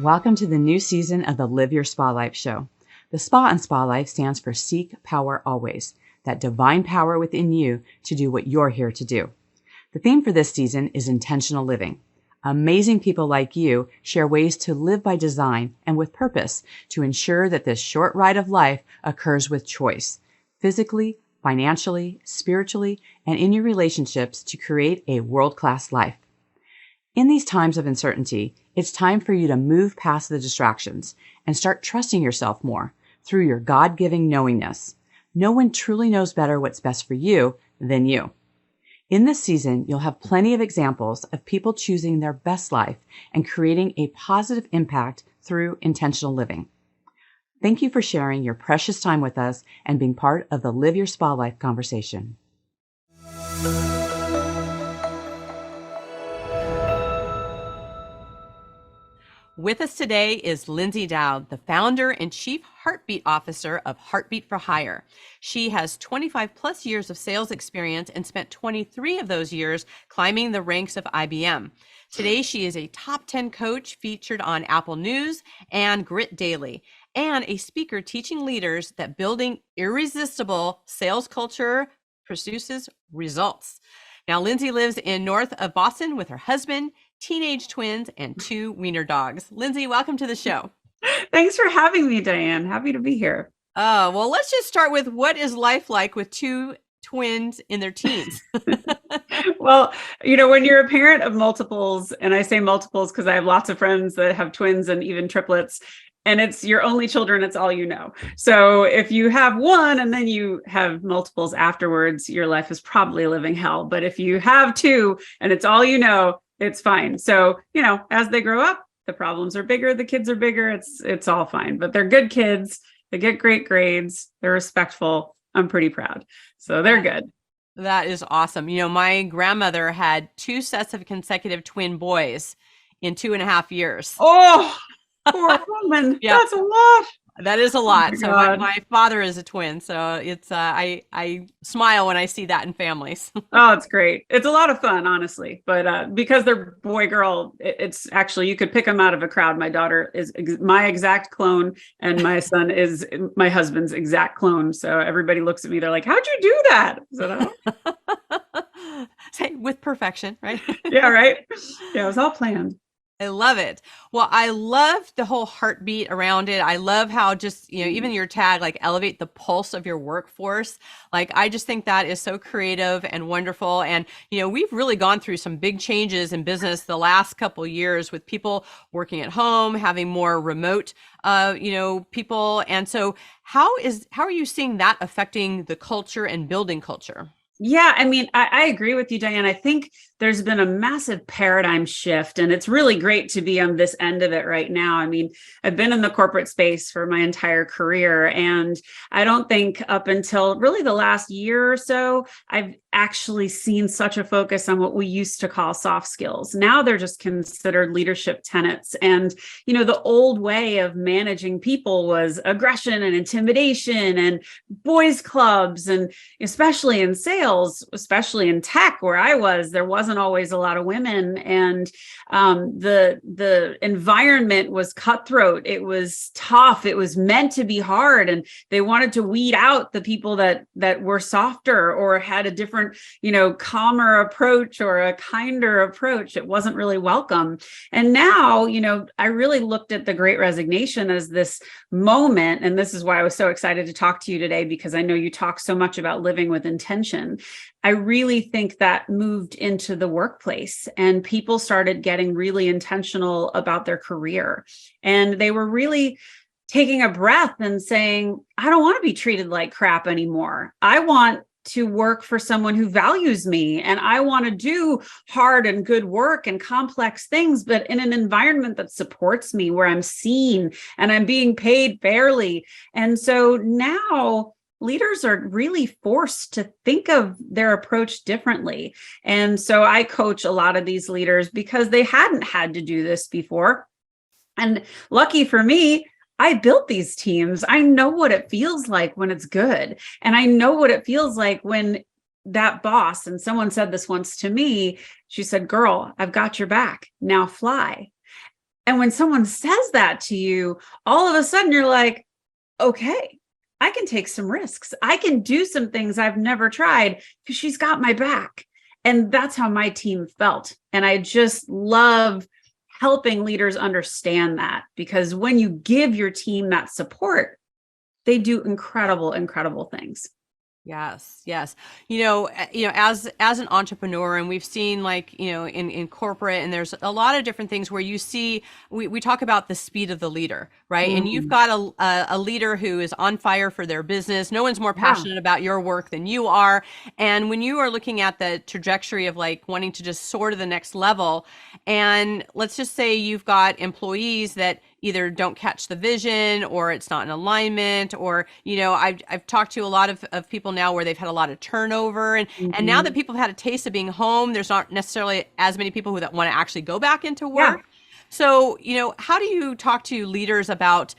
Welcome to the new season of the Live Your Spa Life show. The Spa and Spa Life stands for Seek Power Always, that divine power within you to do what you're here to do. The theme for this season is intentional living. Amazing people like you share ways to live by design and with purpose to ensure that this short ride of life occurs with choice, physically, financially, spiritually, and in your relationships to create a world-class life. In these times of uncertainty, it's time for you to move past the distractions and start trusting yourself more through your God-giving knowingness. No one truly knows better what's best for you than you. In this season, you'll have plenty of examples of people choosing their best life and creating a positive impact through intentional living. Thank you for sharing your precious time with us and being part of the Live Your Spa Life conversation. With us today is Lyndsay Dowd, the founder and chief heartbeat officer of Heartbeat for Hire. She has 25 plus years of sales experience and spent 23 of those years climbing the ranks of IBM. Today, she is a top 10 coach featured on Apple News and Grit Daily, and a speaker teaching leaders that building irresistible sales culture produces results. Now, Lindsay lives in north of Boston with her husband, teenage twins, and 2 wiener dogs. Lindsay, welcome to the show. Thanks for having me, Diane. Happy to be here. Well, let's just start with what is life like with 2 twins in their teens? Well, when you're a parent of multiples, and I say multiples because I have lots of friends that have twins and even triplets, and it's your only children, it's all you know. So if you have one and then you have multiples afterwards, your life is probably living hell. But if you have 2 and it's all you know, it's fine. So, as they grow up, the problems are bigger, the kids are bigger, it's all fine. But they're good kids, they get great grades, they're respectful. I'm pretty proud. So they're good. That is awesome. My grandmother had 2 sets of consecutive twin boys in 2.5 years. Oh, poor woman. Yep. That's a lot. That is a lot. Oh so my father is a twin. So it's I smile when I see that in families. Oh, it's great. It's a lot of fun, honestly. But because they're boy girl, it's actually, you could pick them out of a crowd. My daughter is my exact clone, and my son is my husband's exact clone. So everybody looks at me, they're like, "How'd you do that?" So, Say with perfection, right? Yeah, right. Yeah, it was all planned. I love it. Well, I love the whole heartbeat around it. I love how just, even your tag, like elevate the pulse of your workforce. Like, I just think that is so creative and wonderful. And, we've really gone through some big changes in business the last couple of years with people working at home, having more remote, people. And so how are you seeing that affecting the culture and building culture? Yeah, I agree with you, Diane. I think there's been a massive paradigm shift, and it's really great to be on this end of it right now. I've been in the corporate space for my entire career, and I don't think up until really the last year or so, I've actually seen such a focus on what we used to call soft skills. Now they're just considered leadership tenets. And, the old way of managing people was aggression and intimidation and boys clubs, and especially in sales, especially in tech where I was, there wasn't always a lot of women, and the environment was cutthroat. It was tough. It was meant to be hard, and they wanted to weed out the people that were softer or had a different, calmer approach or a kinder approach. It wasn't really welcome. And now, I really looked at the Great Resignation as this moment, and this is why I was so excited to talk to you today, because I know you talk so much about living with intention. I really think that moved into the workplace, and people started getting really intentional about their career. And they were really taking a breath and saying, I don't want to be treated like crap anymore. I want to work for someone who values me, and I want to do hard and good work and complex things, but in an environment that supports me, where I'm seen and I'm being paid fairly. And so now leaders are really forced to think of their approach differently. And so I coach a lot of these leaders because they hadn't had to do this before. And lucky for me, I built these teams. I know what it feels like when it's good. And I know what it feels like when that boss, and someone said this once to me, she said, "Girl, I've got your back. Now fly." And when someone says that to you, all of a sudden you're like, okay, I can take some risks. I can do some things I've never tried because she's got my back. And that's how my team felt. And I just love helping leaders understand that, because when you give your team that support, they do incredible, incredible things. Yes, yes. As an entrepreneur, and we've seen, like, in corporate, and there's a lot of different things where you see, we talk about the speed of the leader, right? And you've got a leader who is on fire for their business. No one's more passionate about your work than you are. And when you are looking at the trajectory of, like, wanting to just soar to the next level, and let's just say you've got employees that either don't catch the vision, or it's not in alignment, or, I've talked to a lot of people now where they've had a lot of turnover, and now that people have had a taste of being home, there's not necessarily as many people that want to actually go back into work. Yeah. So, how do you talk to leaders about,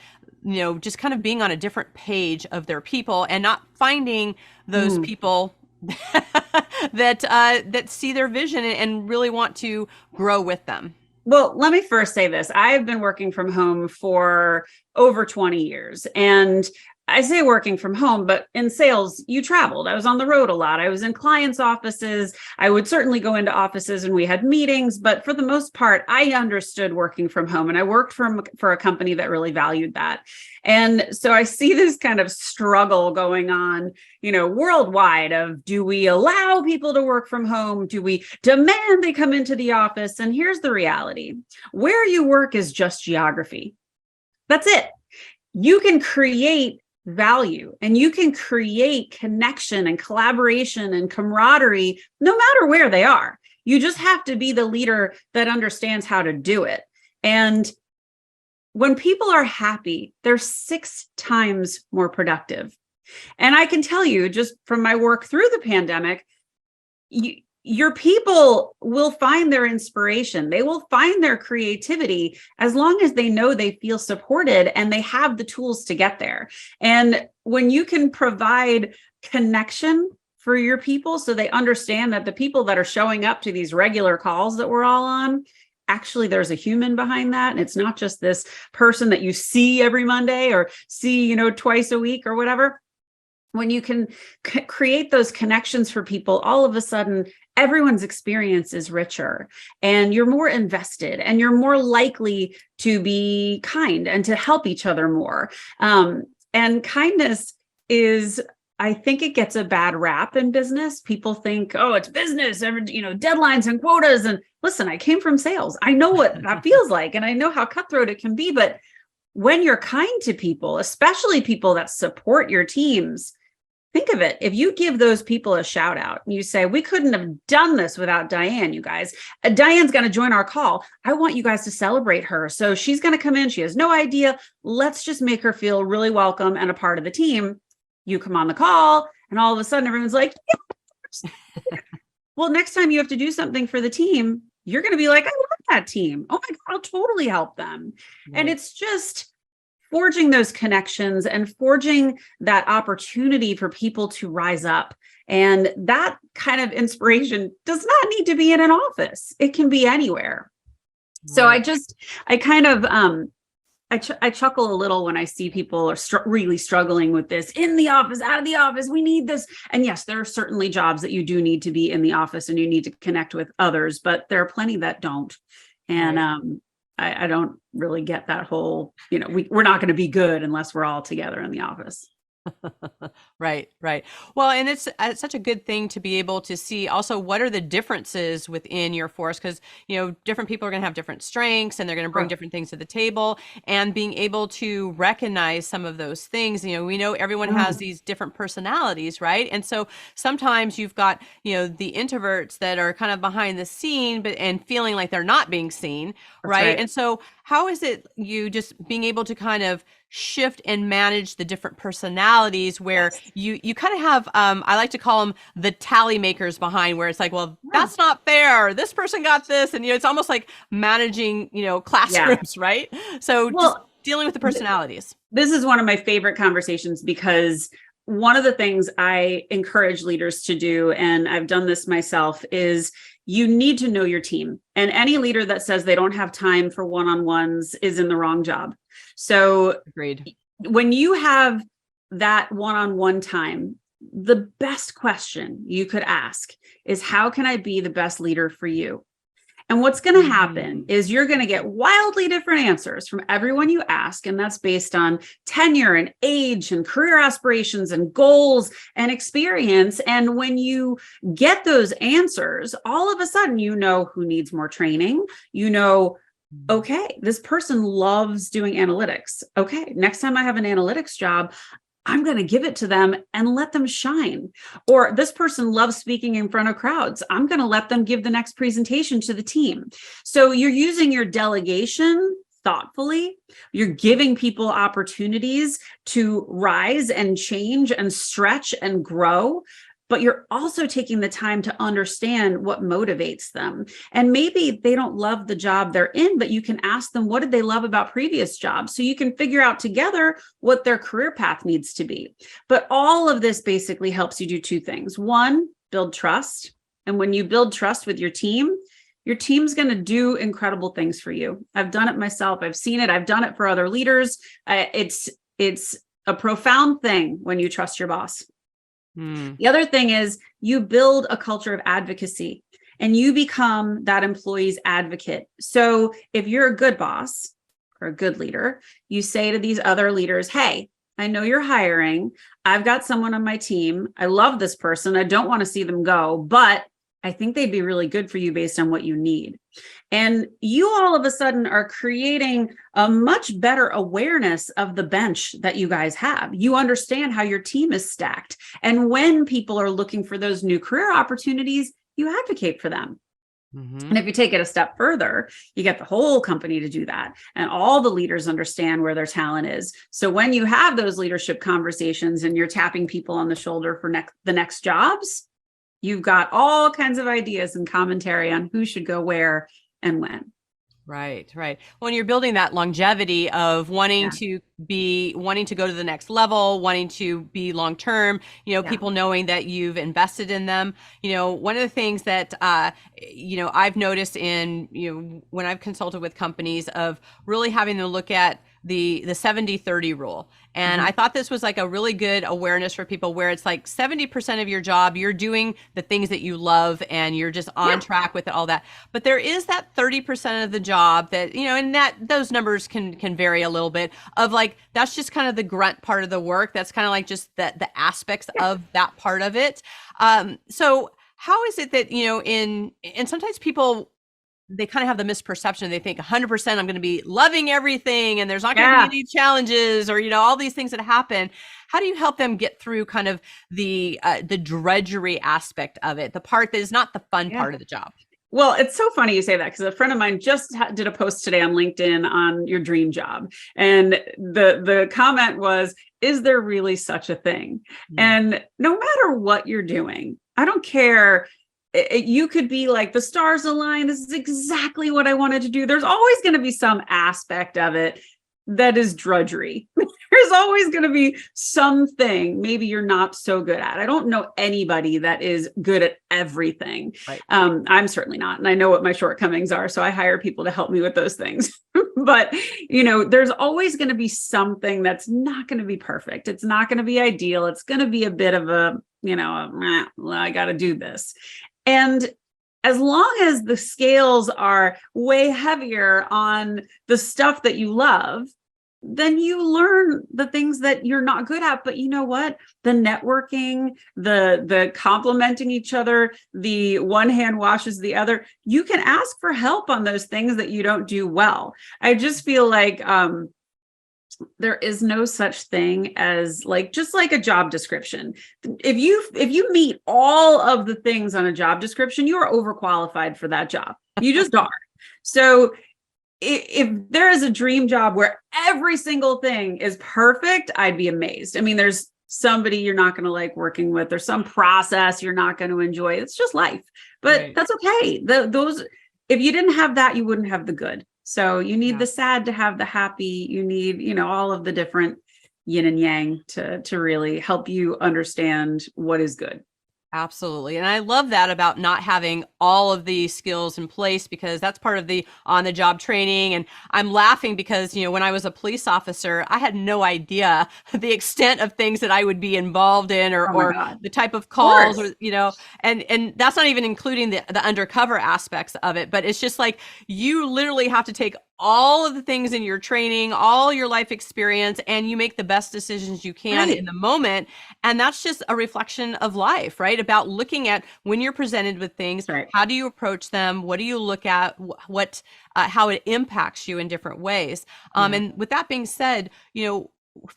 just kind of being on a different page of their people and not finding those people that see their vision and really want to grow with them? Well, let me first say this. I've been working from home for over 20 years. And I say working from home, but in sales, you traveled. I was on the road a lot. I was in clients' offices. I would certainly go into offices and we had meetings, but for the most part, I understood working from home, and I worked for a company that really valued that. And so I see this kind of struggle going on, worldwide, of, do we allow people to work from home? Do we demand they come into the office? And here's the reality. Where you work is just geography. That's it. You can create value, and you can create connection and collaboration and camaraderie no matter where they are. You just have to be the leader that understands how to do it. And when people are happy, they're 6 times more productive. And I can tell you, just from my work through the pandemic, your people will find their inspiration. They will find their creativity as long as they know they feel supported and they have the tools to get there. And when you can provide connection for your people, so they understand that the people that are showing up to these regular calls that we're all on, actually there's a human behind that. And it's not just this person that you see every Monday or see, twice a week or whatever. When you can create those connections for people, all of a sudden, everyone's experience is richer, and you're more invested, and you're more likely to be kind and to help each other more. And kindness is, I think it gets a bad rap in business. People think, oh, it's business, deadlines and quotas. And listen, I came from sales. I know what that feels like, and I know how cutthroat it can be. But when you're kind to people, especially people that support your teams, think of it. If you give those people a shout out and you say, we couldn't have done this without Diane, you guys. Diane's going to join our call. I want you guys to celebrate her. So she's going to come in. She has no idea. Let's just make her feel really welcome and a part of the team. You come on the call, and all of a sudden everyone's like, yes. Well, next time you have to do something for the team, you're going to be like, I love that team. Oh my God, I'll totally help them. Right. And it's just forging those connections and forging that opportunity for people to rise up. And that kind of inspiration does not need to be in an office. It can be anywhere. Right. So I chuckle a little when I see people are really struggling with this in the office, out of the office. We need this. And yes, there are certainly jobs that you do need to be in the office and you need to connect with others, but there are plenty that don't. And right. I don't really get that whole, we're not going to be good unless we're all together in the office. Right. Well, and it's such a good thing to be able to see also what are the differences within your force, because, different people are going to have different strengths and they're going to bring different things to the table, and being able to recognize some of those things. We know everyone has these different personalities, right? And so sometimes you've got, the introverts that are kind of behind the scene, and feeling like they're not being seen, right? And so how is it you just being able to kind of shift and manage the different personalities where you kind of have, I like to call them the tally makers behind, where it's like, well, that's not fair. This person got this. And, it's almost like managing, classrooms, right? So just dealing with the personalities. This is one of my favorite conversations, because one of the things I encourage leaders to do, and I've done this myself, is you need to know your team. And any leader that says they don't have time for one-on-ones is in the wrong job. So Agreed. when you have that one-on-one time, the best question you could ask is, how can I be the best leader for you? And what's going to happen is you're going to get wildly different answers from everyone you ask. And that's based on tenure and age and career aspirations and goals and experience. And when you get those answers, all of a sudden, you know who needs more training. You know, okay, this person loves doing analytics. Okay, next time I have an analytics job, I'm going to give it to them and let them shine. Or this person loves speaking in front of crowds. I'm going to let them give the next presentation to the team. So you're using your delegation thoughtfully. You're giving people opportunities to rise and change and stretch and grow. But you're also taking the time to understand what motivates them. And maybe they don't love the job they're in, but you can ask them, what did they love about previous jobs? So you can figure out together what their career path needs to be. But all of this basically helps you do two things. One, build trust. And when you build trust with your team's going to do incredible things for you. I've done it myself. I've seen it. I've done it for other leaders. It's a profound thing when you trust your boss. The other thing is you build a culture of advocacy and you become that employee's advocate. So if you're a good boss or a good leader, you say to these other leaders, hey, I know you're hiring. I've got someone on my team. I love this person. I don't want to see them go, but I think they'd be really good for you based on what you need. And you all of a sudden are creating a much better awareness of the bench that you guys have. You understand how your team is stacked. And when people are looking for those new career opportunities, you advocate for them. And if you take it a step further, you get the whole company to do that. And all the leaders understand where their talent is. So when you have those leadership conversations and you're tapping people on the shoulder for the next jobs, you've got all kinds of ideas and commentary on who should go where and when. Right. When you're building that longevity of wanting to go to the next level, wanting to be long-term, people knowing that you've invested in them. One of the things that, I've noticed in, when I've consulted with companies of really having to look at the 70-30 rule. And I thought this was like a really good awareness for people where it's like 70% of your job, you're doing the things that you love and you're just on track with all that. But there is that 30% of the job that, and that those numbers can vary a little bit of like, that's just kind of the grunt part of the work. That's kind of like just the aspects of that part of it. So how is it that, and sometimes people, they kind of have the misperception. They think 100% I'm going to be loving everything and there's not going to be any challenges or, all these things that happen. How do you help them get through kind of the drudgery aspect of it, the part that is not the fun part of the job? Well, it's so funny you say that because a friend of mine just did a post today on LinkedIn on your dream job. And the comment was, is there really such a thing? And no matter what you're doing, I don't care. You could be like, the stars align. This is exactly what I wanted to do. There's always going to be some aspect of it that is drudgery. There's always going to be something maybe you're not so good at. I don't know anybody that is good at everything. Right. I'm certainly not. And I know what my shortcomings are. So I hire people to help me with those things. But, there's always going to be something that's not going to be perfect. It's not going to be ideal. It's going to be a bit of a, I got to do this. And as long as the scales are way heavier on the stuff that you love, then you learn the things that you're not good at. But you know what? The networking, the complimenting each other, the one hand washes the other. You can ask for help on those things that you don't do well. I just feel like there is no such thing as just like a job description. If you meet all of the things on a job description, you are overqualified for that job. You just are. So if there is a dream job where every single thing is perfect, I'd be amazed. I mean, there's somebody you're not going to like working with. There's some process you're not going to enjoy. It's just life, but that's okay. If you didn't have that, you wouldn't have the good. So you need the sad to have the happy. You need, all of the different yin and yang to really help you understand what is good. Absolutely. And I love that about not having all of the skills in place, because that's part of the on the job training. And I'm laughing because, when I was a police officer, I had no idea the extent of things that I would be involved in, or the type of calls, or, and that's not even including the undercover aspects of it. But it's just like, you literally have to take all of the things in your training, all your life experience, and you make the best decisions you can in the moment. And that's just a reflection of life, right? About looking at when you're presented with things, how do you approach them? What do you look at? What, how it impacts you in different ways. And with that being said,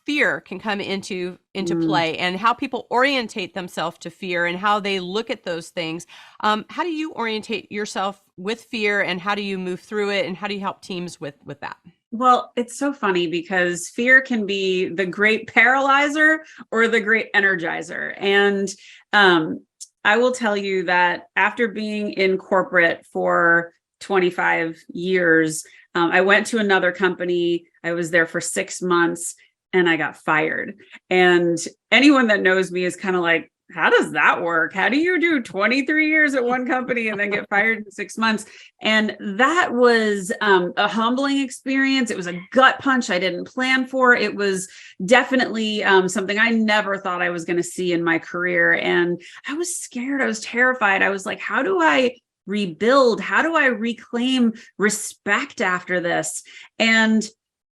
fear can come into play, and how people orientate themselves to fear and how they look at those things. How do you orientate yourself with fear, and how do you move through it, and how do you help teams with that? Well, it's so funny because fear can be the great paralyzer or the great energizer. And I will tell you that after being in corporate for 25 years, I went to another company. I was there for 6 months and I got fired. And anyone that knows me is kind of like, how does that work? How do you do 23 years at one company and then get fired in 6 months? And that was a humbling experience. It was a gut punch I didn't plan for. It was definitely something I never thought I was going to see in my career. And I was scared. I was terrified. I was like, how do I rebuild? How do I reclaim respect after this? And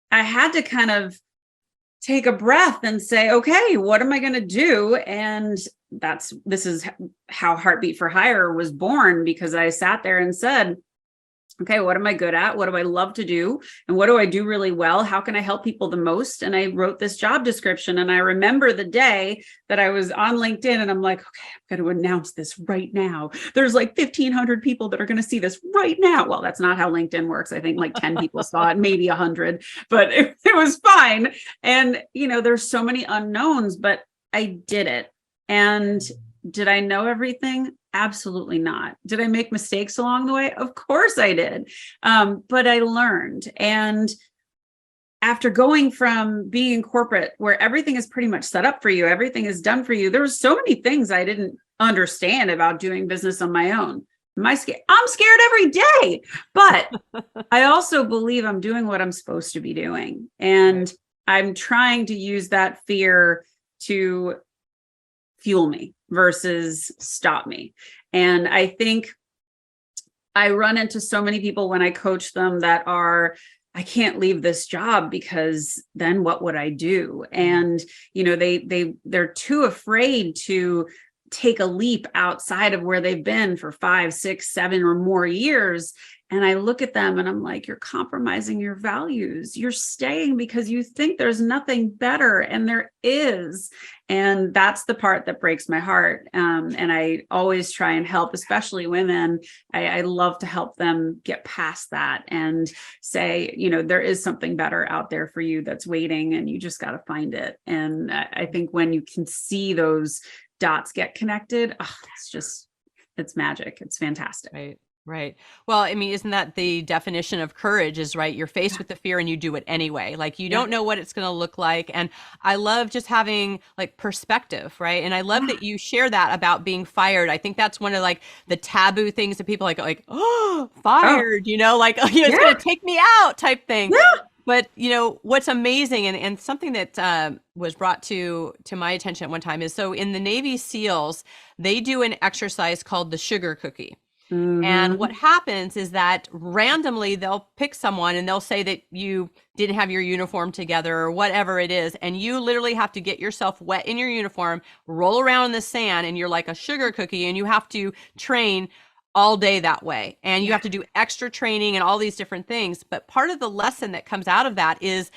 I had to kind of take a breath and say, okay, what am I going to do? And this is how Heartbeat for Hire was born, because I sat there and said, okay, what am I good at? What do I love to do? And what do I do really well? How can I help people the most? And I wrote this job description. And I remember the day that I was on LinkedIn and I'm like, okay, I'm going to announce this right now. There's like 1,500 people that are going to see this right now. Well, that's not how LinkedIn works. I think like 10 people saw it, maybe 100, but it was fine. And, there's so many unknowns, but I did it. And did I know everything? Absolutely not. Did I make mistakes along the way? Of course I did. But I learned. And after going from being in corporate, where everything is pretty much set up for you, everything is done for you, there were so many things I didn't understand about doing business on my own. I'm scared every day, but I also believe I'm doing what I'm supposed to be doing. And I'm trying to use that fear to fuel me versus stop me. And I think I run into so many people when I coach them that I can't leave this job because then what would I do? And, they're too afraid to take a leap outside of where they've been for 5, 6, 7 or more years. And I look at them and I'm like, you're compromising your values. You're staying because you think there's nothing better, and there is. And that's the part that breaks my heart. And I always try and help, especially women. I love to help them get past that and say, there is something better out there for you that's waiting, and you just got to find it. And I think when you can see those dots get connected, it's magic. It's fantastic. Right. Well, I mean, isn't that the definition of courage is, right? You're faced with the fear and you do it anyway. Like, you don't know what it's going to look like. And I love just having like perspective, right? And I love that you share that about being fired. I think that's one of like the taboo things that people oh, fired, it's going to take me out type thing. Yeah. But, what's amazing and something that was brought to my attention at one time is, so in the Navy SEALs, they do an exercise called the sugar cookie. Mm-hmm. And what happens is that randomly they'll pick someone and they'll say that you didn't have your uniform together or whatever it is. And you literally have to get yourself wet in your uniform, roll around in the sand, and you're like a sugar cookie, and you have to train all day that way. And you have to do extra training and all these different things. But part of the lesson that comes out of that is,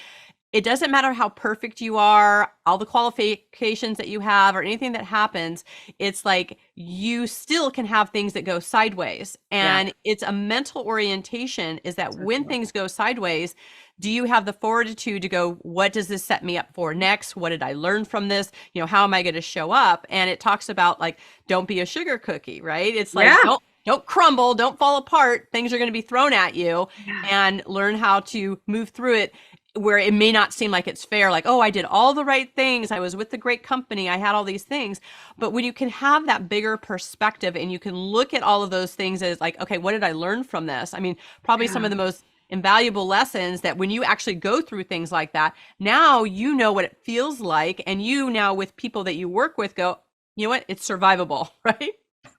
it doesn't matter how perfect you are, all the qualifications that you have, or anything that happens. It's like you still can have things that go sideways. And it's a mental orientation, is that when things go sideways, do you have the fortitude to go, what does this set me up for next? What did I learn from this? How am I going to show up? And it talks about like, don't be a sugar cookie, right? It's like, don't crumble, don't fall apart. Things are going to be thrown at you, and learn how to move through it where it may not seem like it's fair, like, oh, I did all the right things, I was with the great company, I had all these things. But when you can have that bigger perspective and you can look at all of those things as like, okay, what did I learn from this? I mean, probably some of the most invaluable lessons that when you actually go through things like that, now you know what it feels like. And you now with people that you work with go, you know what, it's survivable, right?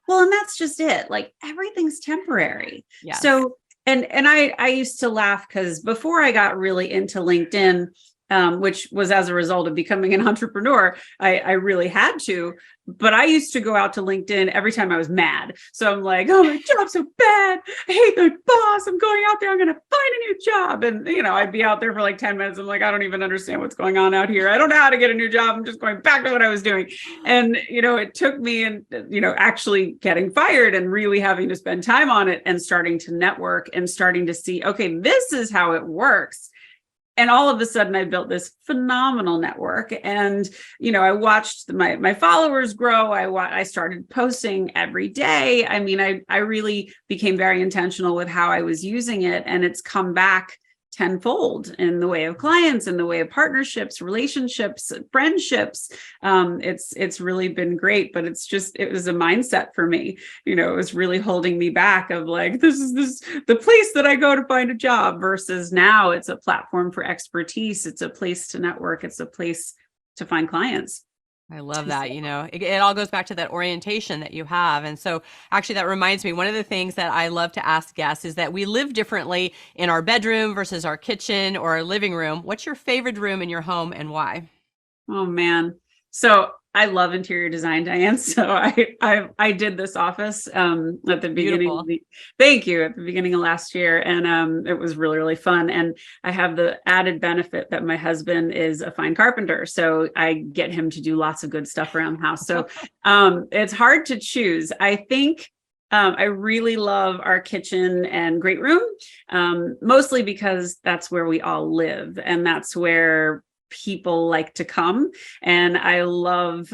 Well, and that's just it. Like everything's temporary. Yes. So, and I used to laugh because before I got really into LinkedIn, which was as a result of becoming an entrepreneur, I really had to. But I used to go out to LinkedIn every time I was mad. So I'm like, oh, my job's so bad. I hate the boss. I'm going out there. I'm going to find a new job. And, I'd be out there for like 10 minutes. I'm like, I don't even understand what's going on out here. I don't know how to get a new job. I'm just going back to what I was doing. And, it took me and, actually getting fired and really having to spend time on it and starting to network and starting to see, okay, this is how it works. And all of a sudden I built this phenomenal network and, I watched my followers grow. I started posting every day. I mean, I really became very intentional with how I was using it, and it's come back tenfold in the way of clients, in the way of partnerships, relationships, friendships. It's really been great, but it was a mindset for me. It was really holding me back of like, this is the place that I go to find a job versus now it's a platform for expertise. It's a place to network. It's a place to find clients. I love that. It all goes back to that orientation that you have. And so actually that reminds me, one of the things that I love to ask guests is that we live differently in our bedroom versus our kitchen or our living room. What's your favorite room in your home and why? Oh man. So I love interior design, Diane. So I did this office at the beginning. Thank you. At the beginning of last year. And it was really, really fun. And I have the added benefit that my husband is a fine carpenter. So I get him to do lots of good stuff around the house. So it's hard to choose. I think I really love our kitchen and great room, mostly because that's where we all live. And that's where people like to come. And I love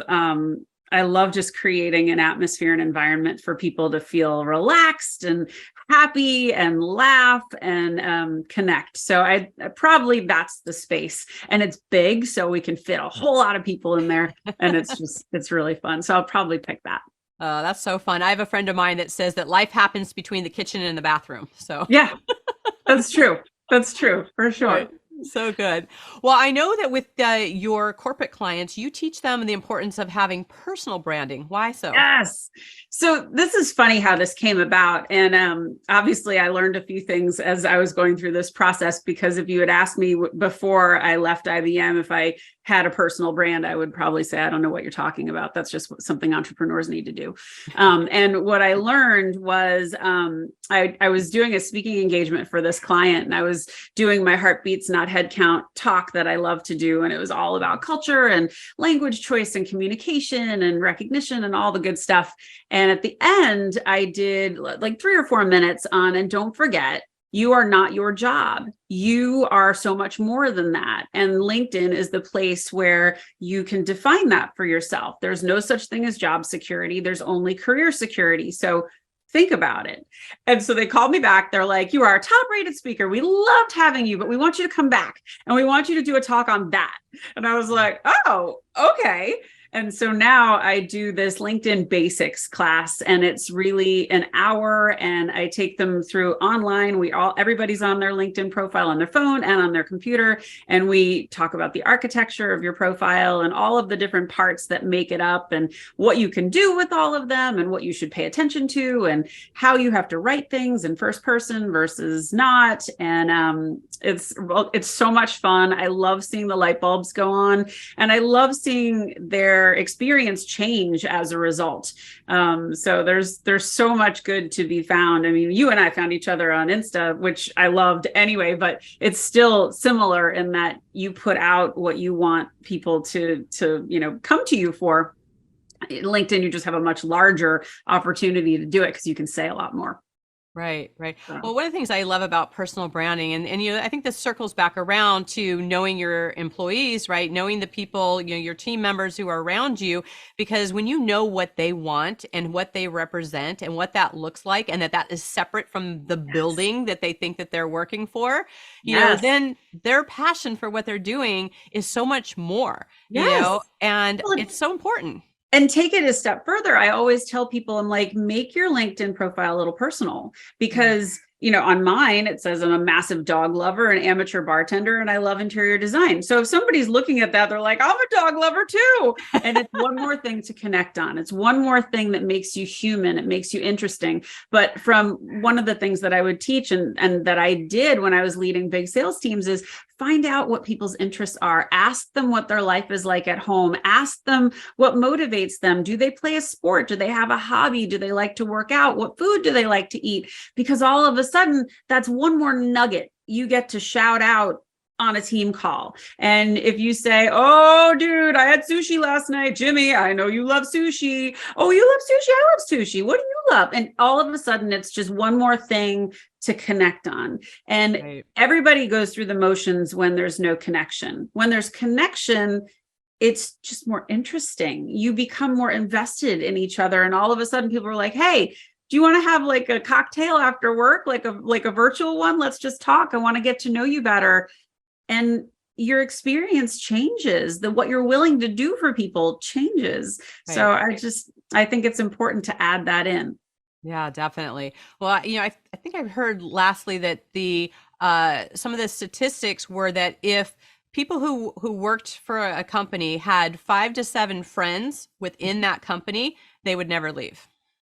just creating an atmosphere and environment for people to feel relaxed and happy and laugh and connect. So I probably that's the space, and it's big, so we can fit a whole lot of people in there, and it's really fun. So I'll probably pick that. That's so fun. I have a friend of mine that says that life happens between the kitchen and the bathroom. So yeah, that's true. That's true for sure. Right. So good. Well, I know that with your corporate clients, you teach them the importance of having personal branding. Why so? Yes. So this is funny how this came about. And obviously I learned a few things as I was going through this process, because if you had asked me before I left IBM, if I had a personal brand, I would probably say, I don't know what you're talking about. That's just something entrepreneurs need to do. And what I learned was I was doing a speaking engagement for this client, and I was doing my heartbeats, not head count talk that I love to do. And it was all about culture and language choice and communication and recognition and all the good stuff. And at the end, I did like 3 or 4 minutes on, and don't forget, you are not your job. You are so much more than that. And LinkedIn is the place where you can define that for yourself. There's no such thing as job security. There's only career security. So think about it. And so they called me back. They're like, you are our top rated speaker. We loved having you, but we want you to come back and we want you to do a talk on that. And I was like, oh, okay. And so now I do this LinkedIn basics class, and it's really an hour, and I take them through online. Everybody's on their LinkedIn profile on their phone and on their computer. And we talk about the architecture of your profile and all of the different parts that make it up, and what you can do with all of them, and what you should pay attention to, and how you have to write things in first person versus not. And it's so much fun. I love seeing the light bulbs go on, and I love seeing their experience change as a result. So there's so much good to be found. I mean, you and I found each other on Insta, which I loved anyway, but it's still similar in that you put out what you want people to come to you for. In LinkedIn, you just have a much larger opportunity to do it because you can say a lot more. Right, right. So, Well, one of the things I love about personal branding, and I think this circles back around to knowing your employees, right? Knowing the people, your team members who are around you, because when you know what they want and what they represent and what that looks like, and that is separate from the building that they think that they're working for, then their passion for what they're doing is so much more, and Well, it's so important. And take it a step further. I always tell people, I'm like, make your LinkedIn profile a little personal, because, on mine, it says I'm a massive dog lover, an amateur bartender, and I love interior design. So if somebody's looking at that, they're like, I'm a dog lover too. And it's one more thing to connect on. It's one more thing that makes you human. It makes you interesting. But from one of the things that I would teach and that I did when I was leading big sales teams is find out what people's interests are. Ask them what their life is like at home. Ask them what motivates them. Do they play a sport? Do they have a hobby? Do they like to work out? What food do they like to eat? Because all of a sudden, that's one more nugget you get to shout out on a team call. And if you say, oh, dude, I had sushi last night. Jimmy, I know you love sushi. Oh, you love sushi? I love sushi. What do you love? And all of a sudden, it's just one more thing to connect on. And everybody goes through the motions when there's no connection. When there's connection, it's just more interesting. You become more invested in each other. And all of a sudden, people are like, hey, do you want to have like a cocktail after work, like a virtual one? Let's just talk. I want to get to know you better. And your experience changes. What you're willing to do for people changes. Right. So I think it's important to add that in. Yeah, definitely. Well, I think I've heard lastly that some of the statistics were that if people who worked for a company had 5 to 7 friends within that company, they would never leave.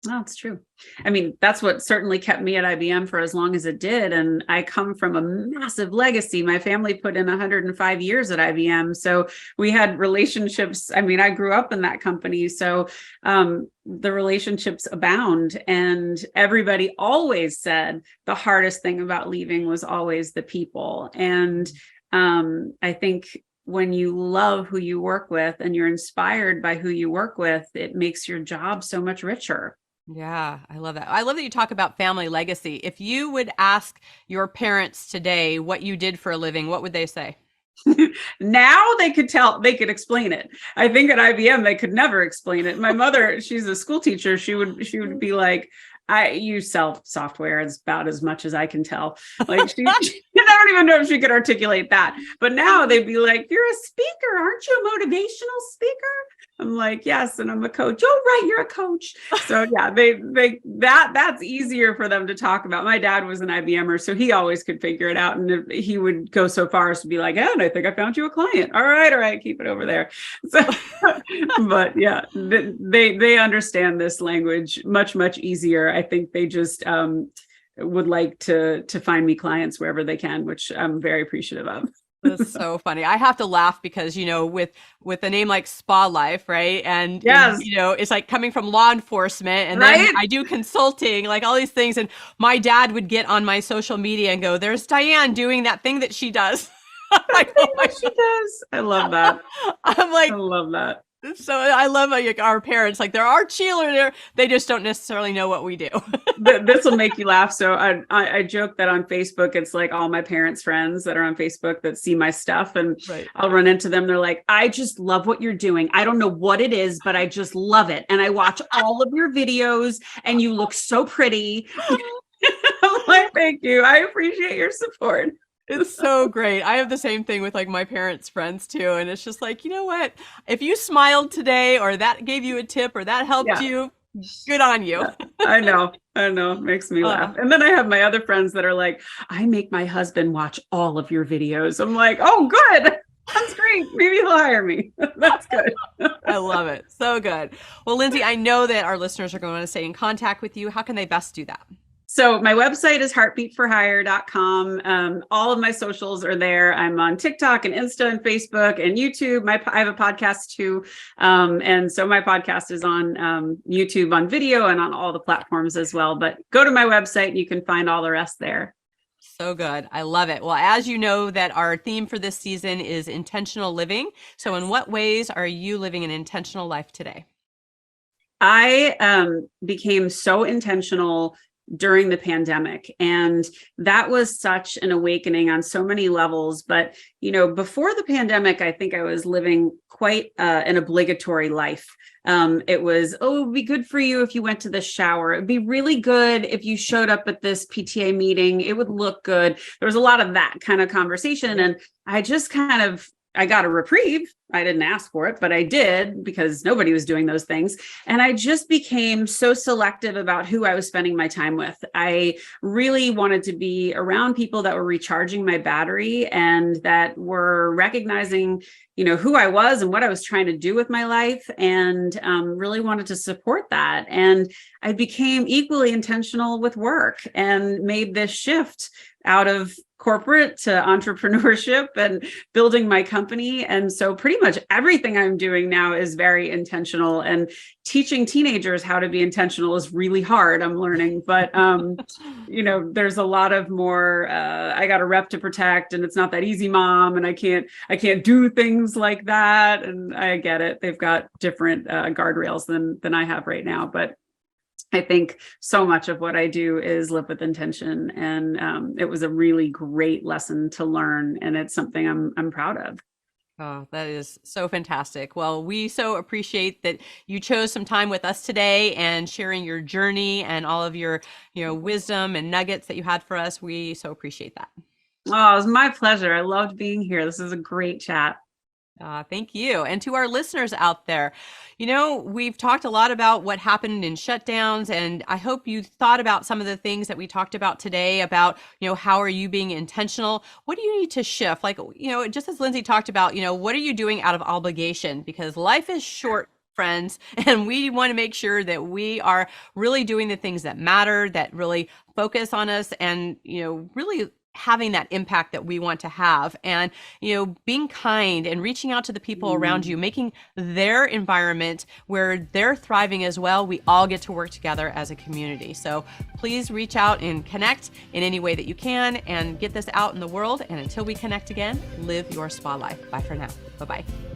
Oh, it's true. I mean, that's what certainly kept me at IBM for as long as it did. And I come from a massive legacy. My family put in 105 years at IBM. So we had relationships. I mean, I grew up in that company. So the relationships abound. And everybody always said the hardest thing about leaving was always the people. And I think when you love who you work with and you're inspired by who you work with, it makes your job so much richer. Yeah, I love that. I love that you talk about family legacy. If you would ask your parents today what you did for a living, what would they say? Now they could explain it. I think at IBM, they could never explain it. My mother, she's a school teacher. She would be like, you sell software as about as much as I can tell. Like I don't even know if she could articulate that. But now they'd be like, you're a speaker. Aren't you a motivational speaker? I'm like, yes. And I'm a coach. Oh, right. You're a coach. So yeah, that's easier for them to talk about. My dad was an IBMer, so he always could figure it out. And he would go so far as to be like, and I think I found you a client. All right. Keep it over there. So, but yeah, they understand this language much, much easier. I think they just would like to find me clients wherever they can, which I'm very appreciative of. That's so funny. I have to laugh because, with a name like Spa Life, right? And, yes. It's like coming from law enforcement, and then I do consulting, like all these things. And my dad would get on my social media and go, there's Diane doing that thing that she does. Like, oh my she does. I love that. I'm like, I love that. So I love our parents, like they're our cheerleader. They just don't necessarily know what we do. This will make you laugh. So I joke that on Facebook, it's like all my parents' friends that are on Facebook that see my stuff, and I'll run into them. They're like, I just love what you're doing. I don't know what it is, but I just love it. And I watch all of your videos and you look so pretty. I'm like, thank you. I appreciate your support. It's so great. I have the same thing with like my parents' friends too. And it's just like, you know what? If you smiled today, or that gave you a tip, or that helped you, good on you. Yeah, I know. It makes me laugh. And then I have my other friends that are like, I make my husband watch all of your videos. I'm like, oh, good. That's great. Maybe he'll hire me. That's good. I love it. So good. Well, Lindsay, I know that our listeners are going to stay in contact with you. How can they best do that? So my website is heartbeatforhire.com. All of my socials are there. I'm on TikTok and Insta and Facebook and YouTube. I have a podcast too. And so my podcast is on YouTube on video and on all the platforms as well. But go to my website and you can find all the rest there. So good. I love it. Well, as you know, that our theme for this season is intentional living. So in what ways are you living an intentional life today? I became so intentional during the pandemic. And that was such an awakening on so many levels. But, before the pandemic, I think I was living quite an obligatory life. It was, it would be good for you if you went to the shower. It'd be really good if you showed up at this PTA meeting. It would look good. There was a lot of that kind of conversation. And I just I got a reprieve. I didn't ask for it, but I did because nobody was doing those things. And I just became so selective about who I was spending my time with. I really wanted to be around people that were recharging my battery and that were recognizing, who I was and what I was trying to do with my life, and really wanted to support that. And I became equally intentional with work and made this shift out of corporate to entrepreneurship and building my company. And so pretty much everything I'm doing now is very intentional, and teaching teenagers how to be intentional is really hard. I'm learning, but there's a lot of more, I got a rep to protect, and it's not that easy, mom. And I can't do things like that. And I get it. They've got different guardrails than I have right now, but I think so much of what I do is live with intention, and it was a really great lesson to learn, and it's something I'm proud of. Oh, that is so fantastic. Well, we so appreciate that you chose some time with us today and sharing your journey and all of your, wisdom and nuggets that you had for us. We so appreciate that. Oh, it was my pleasure. I loved being here. This is a great chat. Thank you. And to our listeners out there, we've talked a lot about what happened in shutdowns, and I hope you thought about some of the things that we talked about today about, how are you being intentional? What do you need to shift? Like, just as Lindsay talked about, what are you doing out of obligation? Because life is short, friends, and we want to make sure that we are really doing the things that matter, that really focus on us, and, really having that impact that we want to have, and being kind and reaching out to the people around you, making their environment where they're thriving as well. We all get to work together as a community. So please reach out and connect in any way that you can and get this out in the world. And until we connect again, live your spa life. Bye for now. Bye-bye.